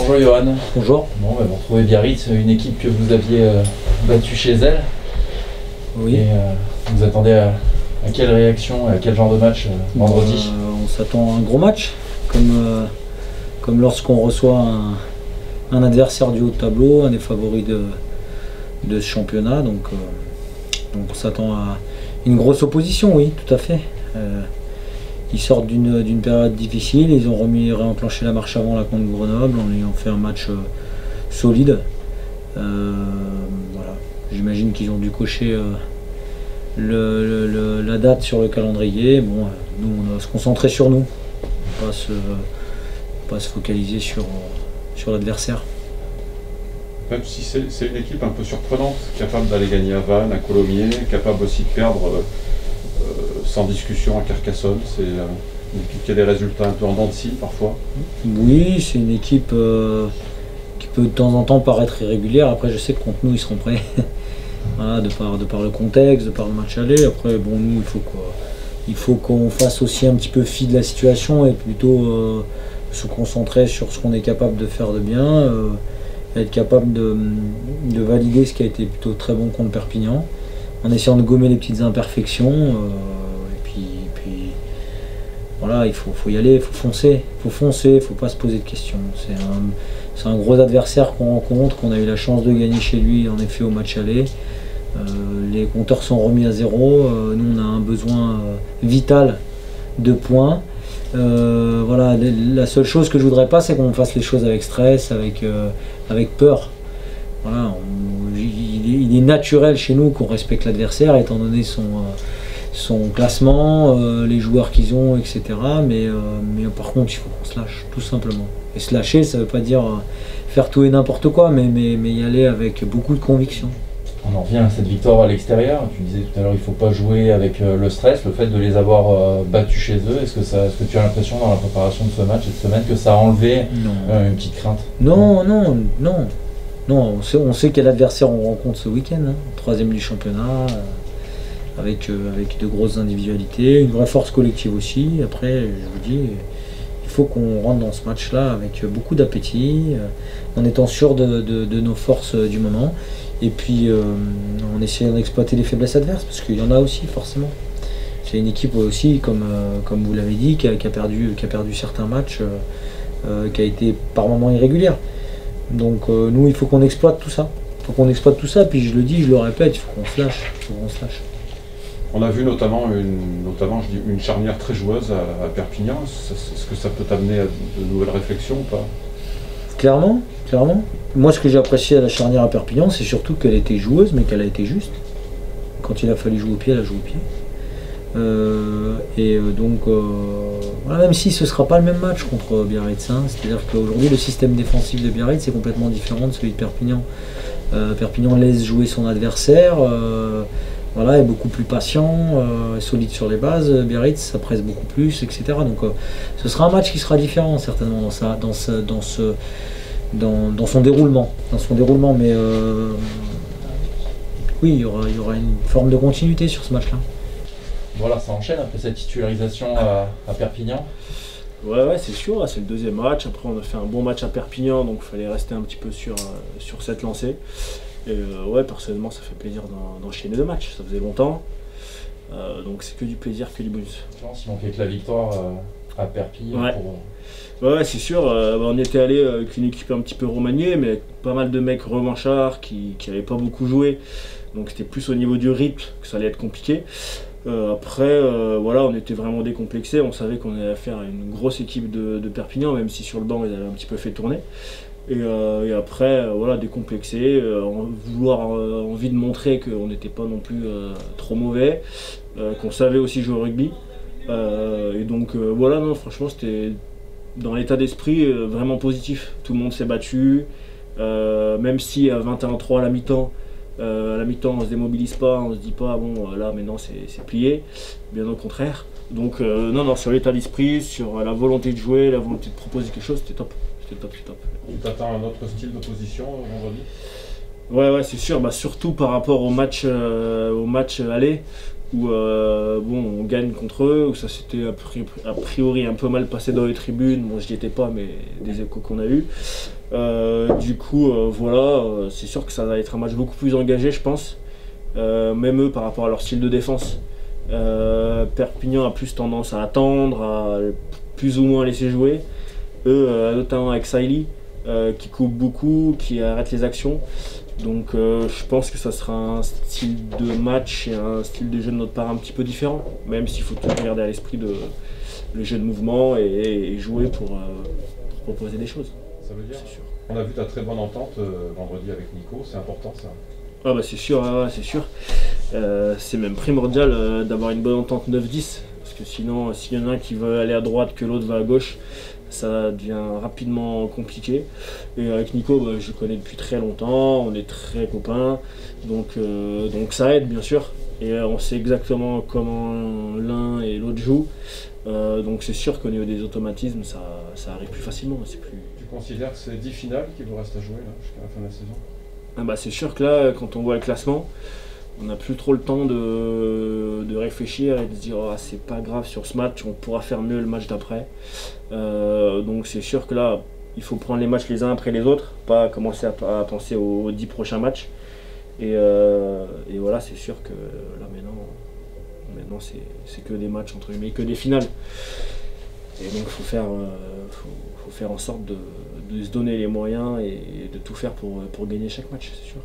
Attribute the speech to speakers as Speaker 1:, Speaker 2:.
Speaker 1: Bonjour Johan.
Speaker 2: Bonjour.
Speaker 1: Bon, vous retrouvez Biarritz, une équipe que vous aviez battue chez elle.
Speaker 2: Oui.
Speaker 1: Et vous attendez à quelle réaction, à quel genre de match vendredi?
Speaker 2: On s'attend à un gros match, comme lorsqu'on reçoit un adversaire du haut de tableau, un des favoris de ce championnat. Donc on s'attend à une grosse opposition, oui, tout à fait. Ils sortent d'une période difficile, ils ont réenclenché la marche avant là contre Grenoble, en ayant fait un match solide. Voilà. J'imagine qu'ils ont dû cocher la date sur le calendrier. Bon, nous on va se concentrer sur nous, pas se focaliser sur l'adversaire.
Speaker 3: Même si c'est une équipe un peu surprenante, capable d'aller gagner à Vannes, à Colomiers, capable aussi de perdre sans discussion à Carcassonne. C'est une équipe qui a des résultats un peu en dents de scie parfois.
Speaker 2: Oui, c'est une équipe qui peut de temps en temps paraître irrégulière. Après, je sais que contre nous, ils seront prêts. Voilà, de par le contexte, de par le match aller. Après, bon, nous, il faut qu'on fasse aussi un petit peu fi de la situation et plutôt se concentrer sur ce qu'on est capable de faire de bien, être capable de valider ce qui a été plutôt très bon contre Perpignan, en essayant de gommer les petites imperfections. Et puis voilà, il faut y aller, il faut foncer, il ne faut pas se poser de questions. C'est un gros adversaire qu'on rencontre, qu'on a eu la chance de gagner chez lui, en effet, au match aller. Les compteurs sont remis à zéro. Nous, on a un besoin vital de points. Voilà, la seule chose que je voudrais pas, c'est qu'on fasse les choses avec stress, avec peur. Voilà, il est naturel chez nous qu'on respecte l'adversaire, étant donné son classement, les joueurs qu'ils ont, etc. Mais par contre, il faut qu'on se lâche, tout simplement. Et se lâcher, ça ne veut pas dire faire tout et n'importe quoi, mais y aller avec beaucoup de conviction.
Speaker 1: On en revient à cette victoire à l'extérieur. Tu disais tout à l'heure, il ne faut pas jouer avec le stress, le fait de les avoir battus chez eux. Est-ce que tu as l'impression dans la préparation de ce match cette semaine que ça a enlevé une petite crainte?
Speaker 2: Non. On sait quel adversaire on rencontre ce week-end, hein. 3e du championnat, avec de grosses individualités, une vraie force collective aussi. Après, je vous dis, il faut qu'on rentre dans ce match-là avec beaucoup d'appétit, en étant sûr de nos forces du moment. Et puis en essayant d'exploiter les faiblesses adverses, parce qu'il y en a aussi forcément. C'est une équipe aussi, comme vous l'avez dit, qui a perdu certains matchs, qui a été par moments irrégulière. Donc nous, il faut qu'on exploite tout ça. Puis je le dis, je le répète, il faut qu'on se lâche.
Speaker 3: On a vu notamment une charnière très joueuse à Perpignan. Est-ce que ça peut t'amener à de nouvelles réflexions ou pas?
Speaker 2: Clairement. Moi, ce que j'ai apprécié à la charnière à Perpignan, c'est surtout qu'elle était joueuse, mais qu'elle a été juste. Quand il a fallu jouer au pied, elle a joué au pied. Donc, voilà, même si ce ne sera pas le même match contre Biarritz, hein, c'est-à-dire qu'aujourd'hui, le système défensif de Biarritz est complètement différent de celui de Perpignan. Perpignan laisse jouer son adversaire, voilà, est beaucoup plus patient, solide sur les bases. Biarritz, ça presse beaucoup plus, etc. Donc, ce sera un match qui sera différent, certainement, dans son déroulement. Mais oui, il y aura une forme de continuité sur ce match-là.
Speaker 1: Voilà, ça enchaîne après cette titularisation à Perpignan.
Speaker 4: Ouais, c'est sûr, c'est le 2e match. Après, on a fait un bon match à Perpignan, donc il fallait rester un petit peu sur cette lancée. Et ouais, personnellement, ça fait plaisir d'enchaîner 2 matchs. Ça faisait longtemps, donc c'est que du plaisir, que du bonus.
Speaker 1: Il manquait que la victoire à Perpignan.
Speaker 4: Ouais. Ouais, c'est sûr. On était allé avec une équipe un petit peu remaniée, mais avec pas mal de mecs revanchards qui n'avaient pas beaucoup joué. Donc c'était plus au niveau du rythme que ça allait être compliqué. Après, voilà, on était vraiment décomplexés. On savait qu'on allait faire une grosse équipe de Perpignan, même si sur le banc ils avaient un petit peu fait tourner. Et après, voilà, décomplexés, envie de montrer qu'on n'était pas non plus trop mauvais, qu'on savait aussi jouer au rugby. Et donc voilà, non, franchement, c'était dans l'état d'esprit vraiment positif. Tout le monde s'est battu, même si à 21-3 à la mi-temps, on se démobilise pas, on se dit pas bon là maintenant c'est plié, bien au contraire. Donc non, sur l'état d'esprit, sur la volonté de jouer, la volonté de proposer quelque chose, c'était top.
Speaker 3: Il t'attend un autre style d'opposition vendredi?
Speaker 4: Ouais, c'est sûr, surtout par rapport au match aller. où bon, on gagne contre eux, où ça s'était a priori un peu mal passé dans les tribunes. Bon, j'y étais pas, mais des échos qu'on a eu. Du coup, voilà, c'est sûr que ça va être un match beaucoup plus engagé, je pense. Même eux par rapport à leur style de défense. Perpignan a plus tendance à attendre, à plus ou moins laisser jouer. Eux, notamment avec Saïli, qui coupe beaucoup, qui arrête les actions. Donc je pense que ça sera un style de match et un style de jeu de notre part un petit peu différent. Même s'il faut toujours garder à l'esprit le jeu de mouvement et jouer pour proposer des choses.
Speaker 3: Ça veut dire,
Speaker 4: C'est sûr.
Speaker 3: on a vu ta très bonne entente vendredi avec Nico, c'est important ça.
Speaker 4: Ah bah c'est sûr, c'est sûr. C'est même primordial d'avoir une bonne entente 9-10. Parce que sinon, s'il y en a un qui veut aller à droite que l'autre va à gauche, ça devient rapidement compliqué. Et avec Nico, bah, je le connais depuis très longtemps, on est très copains. Donc ça aide bien sûr. Et on sait exactement comment l'un et l'autre jouent. Donc c'est sûr qu'au niveau des automatismes, ça arrive plus facilement. C'est plus...
Speaker 3: Tu considères que c'est 10 finales qu'il vous reste à jouer là, jusqu'à la fin de la saison?
Speaker 4: Ah bah c'est sûr que là, quand on voit le classement, on n'a plus trop le temps de réfléchir et de se dire oh, c'est pas grave sur ce match, on pourra faire mieux le match d'après. Donc c'est sûr que là, il faut prendre les matchs les uns après les autres, pas commencer à penser aux 10 prochains matchs. Et voilà, c'est sûr que là maintenant c'est que des matchs entre guillemets, que des finales. Et donc il faut faire en sorte de se donner les moyens et de tout faire pour gagner chaque match, c'est sûr.